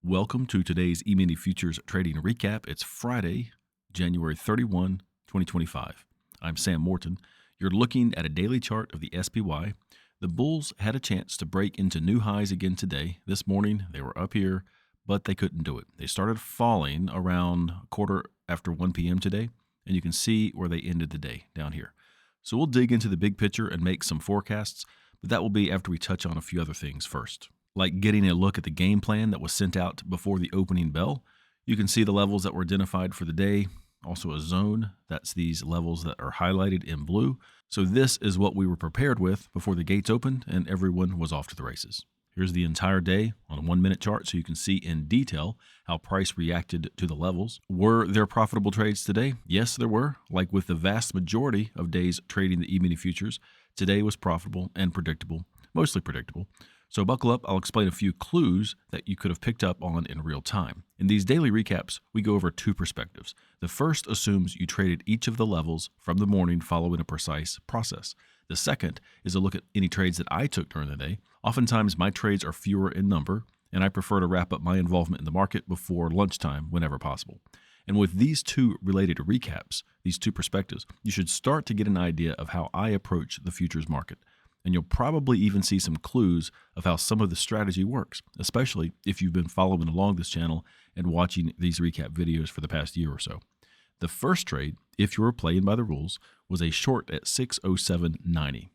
Welcome to today's E-mini Futures Trading Recap. It's Friday, January 31, 2025. I'm Sam Morton. You're looking at a daily chart of the SPY. The bulls had a chance to break into new highs again today. This morning, they were up here, but they couldn't do it. They started falling around a quarter after 1 p.m. today, and you can see where they ended the day down here. So we'll dig into the big picture and make some forecasts, but that will be after we touch on a few other things first. Like getting a look at the game plan that was sent out before the opening bell. You can see the levels that were identified for the day, also a zone. That's these levels that are highlighted in blue. So this is what we were prepared with before the gates opened and everyone was off to the races. Here's the entire day on a 1-minute chart so you can see in detail how price reacted to the levels. Were there profitable trades today? Yes, there were. Like with the vast majority of days trading the E-mini futures, today was profitable and predictable, mostly predictable. So buckle up, I'll explain a few clues that you could have picked up on in real time. In these daily recaps, we go over two perspectives. The first assumes you traded each of the levels from the morning following a precise process. The second is a look at any trades that I took during the day. Oftentimes, my trades are fewer in number, and I prefer to wrap up my involvement in the market before lunchtime whenever possible. And with these two related recaps, these two perspectives, you should start to get an idea of how I approach the futures market. And you'll probably even see some clues of how some of the strategy works, especially if you've been following along this channel and watching these recap videos for the past year or so. The first trade, if you were playing by the rules, was a short at 607.90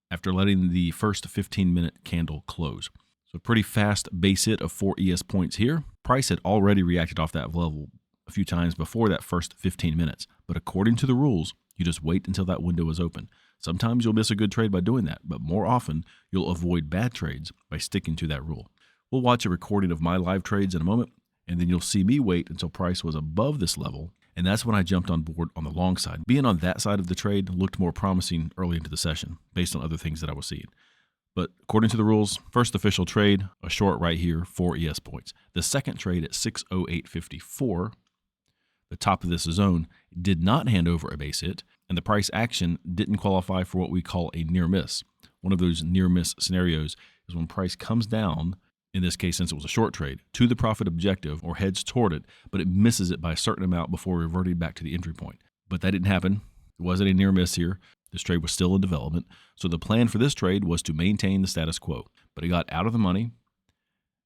after letting the first 15-minute candle close. So pretty fast base hit of 4 ES points here. Price had already reacted off that level a few times before that first 15 minutes. But according to the rules, you just wait until that window is open. Sometimes you'll miss a good trade by doing that, but more often you'll avoid bad trades by sticking to that rule. We'll watch a recording of my live trades in a moment, and then you'll see me wait until price was above this level, and that's when I jumped on board on the long side. Being on that side of the trade looked more promising early into the session, based on other things that I was seeing. But according to the rules, first official trade, a short right here, 4 ES points. The second trade at 608.54, the top of this zone, did not hand over a base hit, and the price action didn't qualify for what we call a near miss. One of those near miss scenarios is when price comes down, in this case since it was a short trade, to the profit objective or heads toward it, but it misses it by a certain amount before reverting back to the entry point. But that didn't happen. It wasn't a near miss here. This trade was still in development. So the plan for this trade was to maintain the status quo, but it got out of the money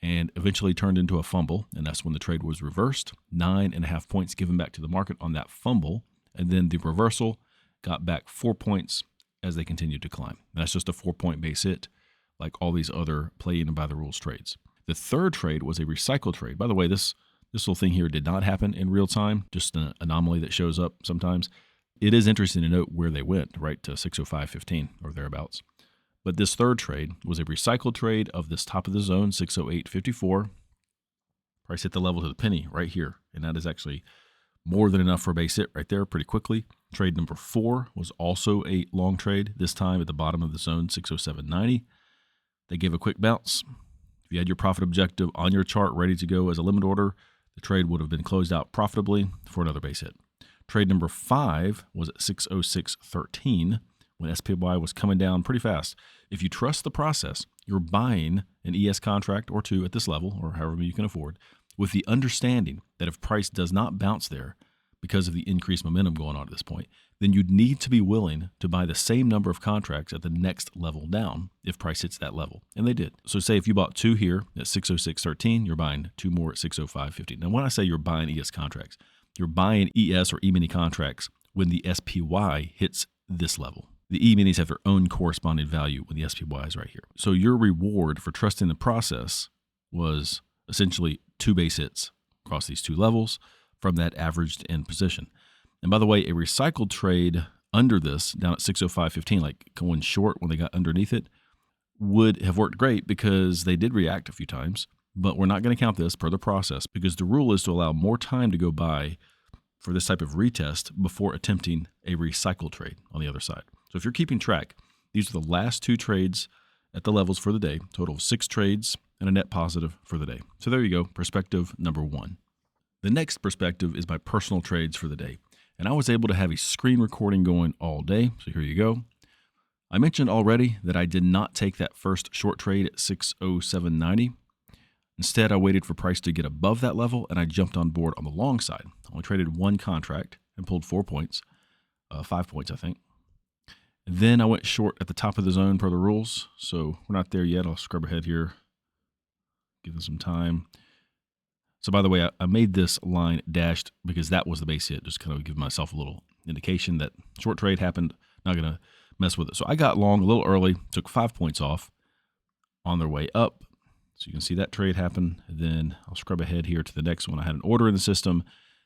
and eventually turned into a fumble, and that's when the trade was reversed. 9.5 points given back to the market on that fumble, and then the reversal got back 4 points as they continued to climb. And that's just a 4-point base hit, like all these other playing by the rules trades. The third trade was a recycle trade. By the way, this little thing here did not happen in real time, just an anomaly that shows up sometimes. It is interesting to note where they went, right to 605.15 or thereabouts. But this third trade was a recycled trade of this top of the zone, 608.54. Price hit the level to the penny right here, and that is actually more than enough for a base hit right there pretty quickly. Trade number 4 was also a long trade, this time at the bottom of the zone, 607.90. They gave a quick bounce. If you had your profit objective on your chart ready to go as a limit order, the trade would have been closed out profitably for another base hit. Trade number 5 was at 606.13 when SPY was coming down pretty fast. If you trust the process, you're buying an ES contract or two at this level, or however many you can afford, with the understanding that if price does not bounce there because of the increased momentum going on at this point, then you'd need to be willing to buy the same number of contracts at the next level down if price hits that level. And they did. So say if you bought 2 here at 606.13, you're buying 2 more at 605.50. Now when I say you're buying ES contracts, you're buying ES or E-mini contracts when the SPY hits this level. The E-minis have their own corresponding value when the SPY is right here. So your reward for trusting the process was essentially 2 base hits across these 2 levels from that averaged in position. And by the way, a recycled trade under this, down at 605.15, like going short when they got underneath it, would have worked great because they did react a few times. But we're not going to count this per the process because the rule is to allow more time to go by for this type of retest before attempting a recycle trade on the other side. So if you're keeping track, these are the last 2 trades at the levels for the day, total of 6 trades and a net positive for the day. So there you go, perspective number 1. The next perspective is my personal trades for the day. And I was able to have a screen recording going all day. So here you go. I mentioned already that I did not take that first short trade at 607.90. Instead, I waited for price to get above that level, and I jumped on board on the long side. I only traded one contract and pulled 4 points, 5 points, I think. Then I went short at the top of the zone per the rules, so we're not there yet. I'll scrub ahead here, give them some time. So by the way, I made this line dashed because that was the base hit, just kind of give myself a little indication that short trade happened, not going to mess with it. So I got long a little early, took 5 points off on their way up. So you can see that trade happen. Then I'll scrub ahead here to the next one. I had an order in the system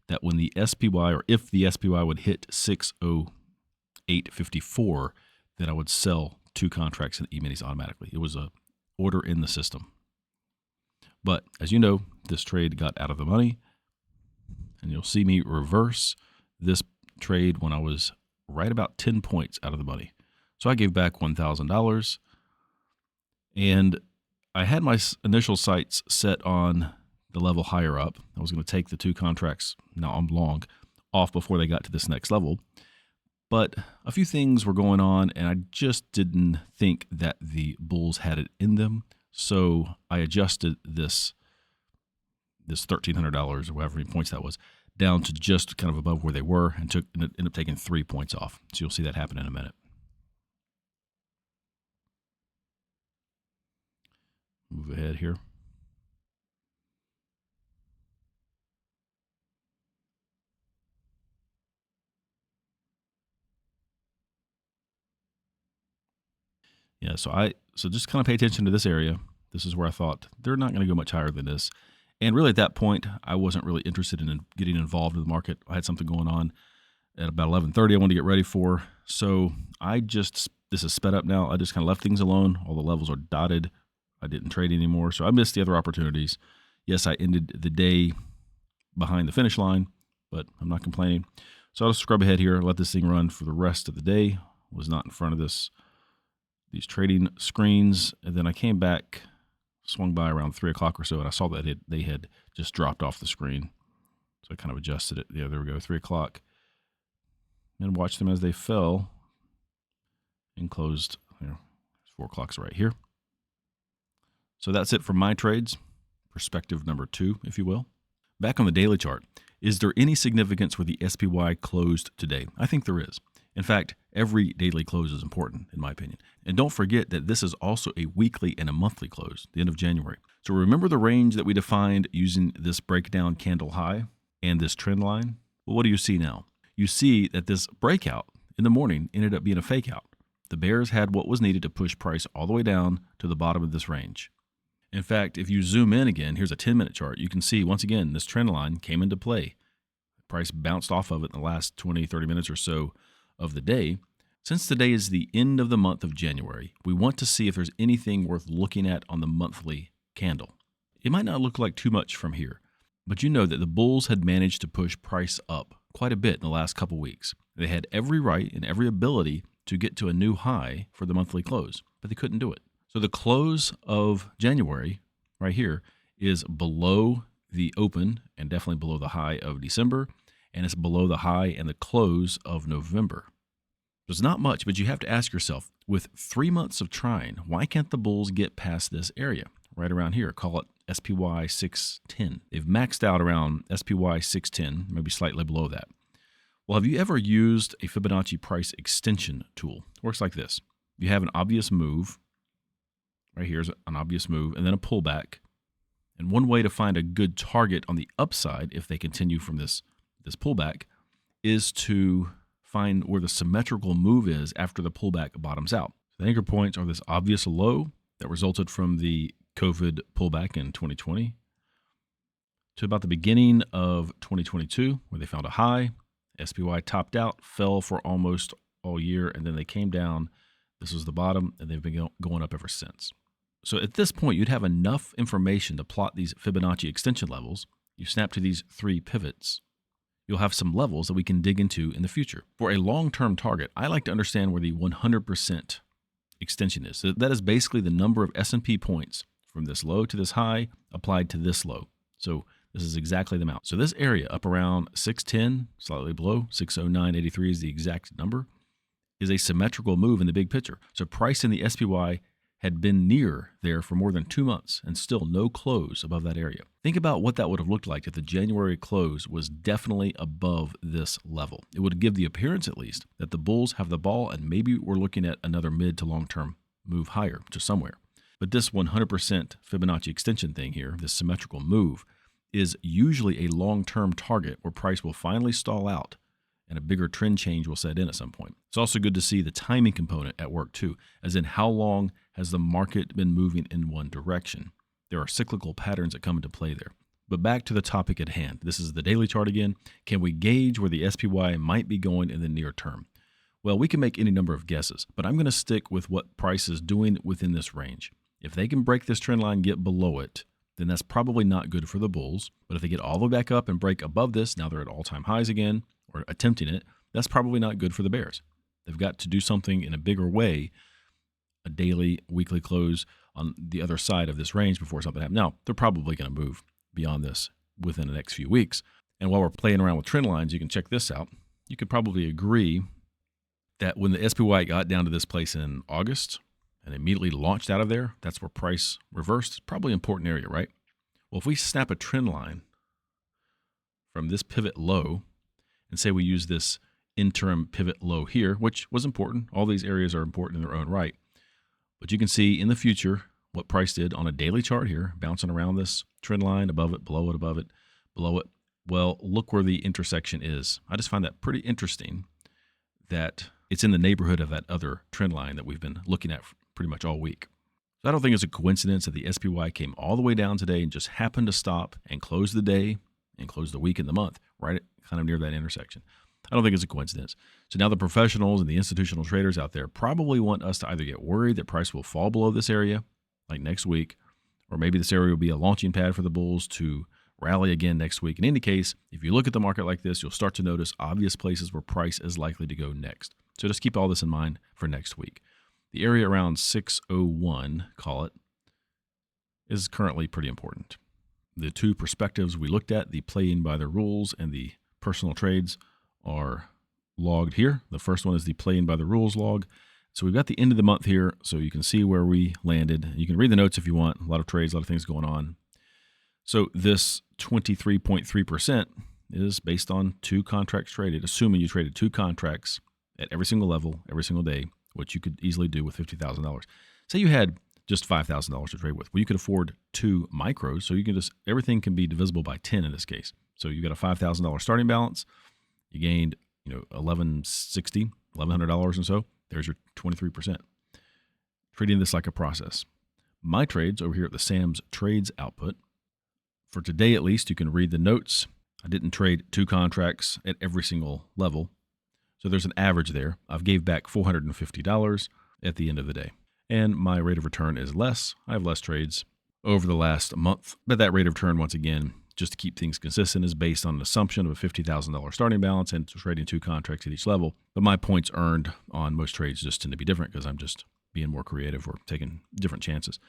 that when the SPY, or if the SPY would hit 608.54, then I would sell 2 contracts in E-minis automatically. It was a order in the system. But as you know, this trade got out of the money, and you'll see me reverse this trade when I was right about 10 points out of the money. So I gave back $1,000, and I had my initial sights set on the level higher up. I was going to take the 2 contracts, now I'm long, off before they got to this next level. But a few things were going on, and I just didn't think that the bulls had it in them. So I adjusted this $1,300 or however many points that was down to just kind of above where they were, and ended up taking 3 points off. So you'll see that happen in a minute. Move ahead here. Yeah, so just kind of pay attention to this area. This is where I thought they're not going to go much higher than this. And really at that point, I wasn't really interested in getting involved in the market. I had something going on at about 11:30 I wanted to get ready for. So this is sped up now. I just kind of left things alone. All the levels are dotted. I didn't trade anymore. So I missed the other opportunities. Yes, I ended the day behind the finish line, but I'm not complaining. So I'll just scrub ahead here, let this thing run for the rest of the day. Was not in front of these trading screens. And then I came back, swung by around 3 o'clock or so, and I saw that they had just dropped off the screen. So I kind of adjusted it. Yeah, there we go, 3 o'clock. And watched them as they fell and closed. 4 o'clock's right here. So that's it for my trades. Perspective number 2, if you will. Back on the daily chart, is there any significance where the SPY closed today? I think there is. In fact, every daily close is important, in my opinion. And don't forget that this is also a weekly and a monthly close, the end of January. So remember the range that we defined using this breakdown candle high and this trend line? Well, what do you see now? You see that this breakout in the morning ended up being a fake out. The bears had what was needed to push price all the way down to the bottom of this range. In fact, if you zoom in again, here's a 10-minute chart. You can see, once again, this trend line came into play. Price bounced off of it in the last 20, 30 minutes or so of the day. Since today is the end of the month of January, we want to see if there's anything worth looking at on the monthly candle. It might not look like too much from here, but you know that the bulls had managed to push price up quite a bit in the last couple weeks. They had every right and every ability to get to a new high for the monthly close, but they couldn't do it. So the close of January right here is below the open and definitely below the high of December, and it's below the high and the close of November. It's not much, but you have to ask yourself, with 3 months of trying, why can't the bulls get past this area right around here? Call it SPY 610. They've maxed out around SPY 610, maybe slightly below that. Well, have you ever used a Fibonacci price extension tool? It works like this. You have an obvious move. Right here is an obvious move, and then a pullback. And one way to find a good target on the upside, if they continue from this pullback, is to find where the symmetrical move is after the pullback bottoms out. The anchor points are this obvious low that resulted from the COVID pullback in 2020 to about the beginning of 2022, where they found a high. SPY topped out, fell for almost all year, and then they came down. This was the bottom, and they've been going up ever since. So at this point, you'd have enough information to plot these Fibonacci extension levels. You snap to these 3 pivots. You'll have some levels that we can dig into in the future. For a long-term target, I like to understand where the 100% extension is. So that is basically the number of S&P points from this low to this high applied to this low. So this is exactly the amount. So this area up around 610, slightly below, 609.83 is the exact number, is a symmetrical move in the big picture. So price in the SPY had been near there for more than 2 months and still no close above that area. Think about what that would have looked like if the January close was definitely above this level. It would give the appearance, at least, that the bulls have the ball and maybe we're looking at another mid to long-term move higher to somewhere. But this 100% Fibonacci extension thing here, this symmetrical move, is usually a long-term target where price will finally stall out and a bigger trend change will set in at some point. It's also good to see the timing component at work too, as in how long has the market been moving in one direction. There are cyclical patterns that come into play there. But back to the topic at hand. This is the daily chart again. Can we gauge where the SPY might be going in the near term? Well, we can make any number of guesses, but I'm going to stick with what price is doing within this range. If they can break this trend line, get below it, then that's probably not good for the bulls. But if they get all the way back up and break above this, now they're at all-time highs again, or attempting it, that's probably not good for the bears. They've got to do something in a bigger way, a daily, weekly close on the other side of this range before something happens. Now, they're probably going to move beyond this within the next few weeks. And while we're playing around with trend lines, you can check this out. You could probably agree that when the SPY got down to this place in August and immediately launched out of there, that's where price reversed. It's probably an important area, right? Well, if we snap a trend line from this pivot low and say we use this interim pivot low here, which was important. All these areas are important in their own right. But you can see in the future what price did on a daily chart here, bouncing around this trend line, above it, below it, above it, below it. Well, look where the intersection is. I just find that pretty interesting that it's in the neighborhood of that other trend line that we've been looking at pretty much all week. So I don't think it's a coincidence that the SPY came all the way down today and just happened to stop and close the day and close the week and the month right kind of near that intersection. I don't think it's a coincidence. So now the professionals and the institutional traders out there probably want us to either get worried that price will fall below this area, like next week, or maybe this area will be a launching pad for the bulls to rally again next week. In any case, if you look at the market like this, you'll start to notice obvious places where price is likely to go next. So just keep all this in mind for next week. The area around 601, call it, is currently pretty important. The two perspectives we looked at, the playing by the rules and the personal trades, are logged here. The first one is the playing by the rules log. So we've got the end of the month here, so you can see where we landed. You can read the notes if you want. A lot of trades, a lot of things going on. So this 23.3% is based on 2 contracts traded, assuming you traded 2 contracts at every single level, every single day, which you could easily do with $50,000. Say you had just $5,000 to trade with. Well, you could afford 2 micros, so you can just, everything can be divisible by 10 in this case. So you got a $5,000 starting balance. You gained, $1,160, $1,100 and so. There's your 23%. Treating this like a process. My trades over here at the Sam's Trades output. For today, at least, you can read the notes. I didn't trade 2 contracts at every single level. So there's an average there. I've gave back $450 at the end of the day. And my rate of return is less. I have less trades over the last month. But that rate of return, once again, just to keep things consistent, is based on an assumption of a $50,000 starting balance and trading 2 contracts at each level. But my points earned on most trades just tend to be different because I'm just being more creative or taking different chances.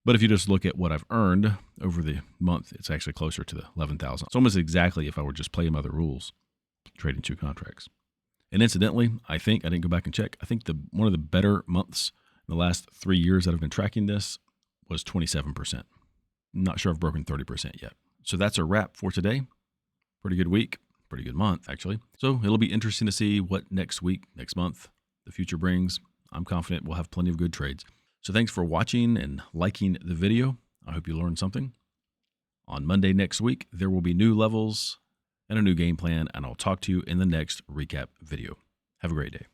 But if you just look at what I've earned over the month, it's actually closer to the 11,000. It's almost exactly if I were just playing by the rules, trading 2 contracts. And incidentally, I didn't go back and check, I think one of the better months in the last 3 years that I've been tracking this was 27%. I'm not sure I've broken 30% yet. So that's a wrap for today. Pretty good week, pretty good month, actually. So it'll be interesting to see what next week, next month, the future brings. I'm confident we'll have plenty of good trades. So thanks for watching and liking the video. I hope you learned something. On Monday next week, there will be new levels and a new game plan, and I'll talk to you in the next recap video. Have a great day.